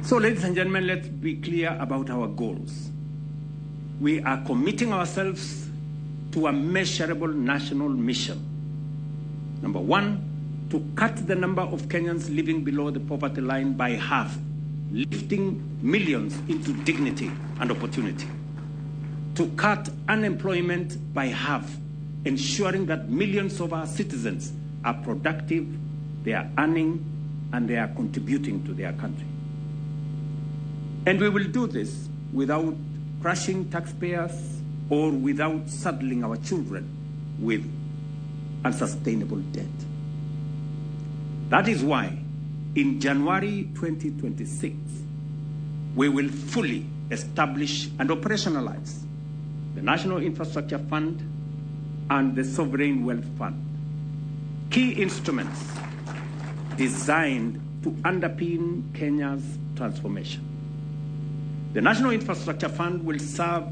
So, ladies and gentlemen, let's be clear about our goals. We are committing ourselves to a measurable national mission. Number one, to cut the number of Kenyans living below the poverty line by half, lifting millions into dignity and opportunity. To cut unemployment by half, ensuring that millions of our citizens are productive, they are earning, and they are contributing to their country. And we will do this without crushing taxpayers or without saddling our children with unsustainable debt. That is why in January 2026, we will fully establish and operationalize the National Infrastructure Fund and the Sovereign Wealth Fund, key instruments designed to underpin Kenya's transformation. The National Infrastructure Fund will serve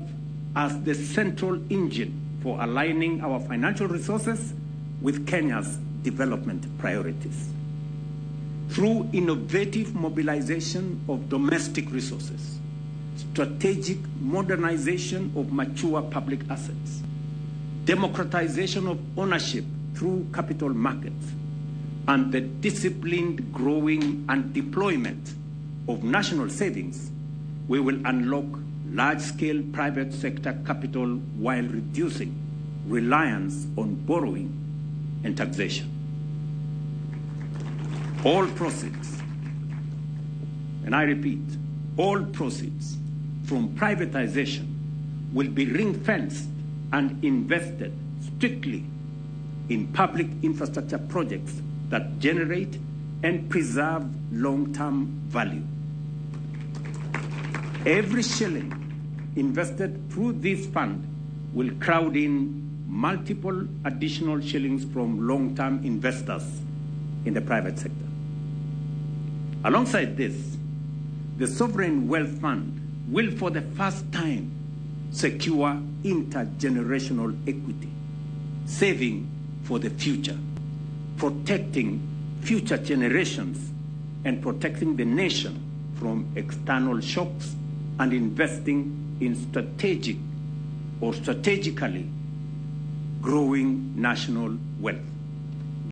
as the central engine for aligning our financial resources with Kenya's development priorities. Through innovative mobilization of domestic resources, strategic modernization of mature public assets, democratization of ownership through capital markets, and the disciplined growing and deployment of national savings, we will unlock large-scale private sector capital while reducing reliance on borrowing and taxation. All proceeds, and I repeat, all proceeds from privatization will be ring-fenced and invested strictly in public infrastructure projects that generate and preserve long-term value. Every shilling invested through this fund will crowd in multiple additional shillings from long-term investors in the private sector. Alongside this, the Sovereign Wealth Fund will for the first time secure intergenerational equity, saving for the future, protecting future generations, and protecting the nation from external shocks, and investing in strategically growing national wealth.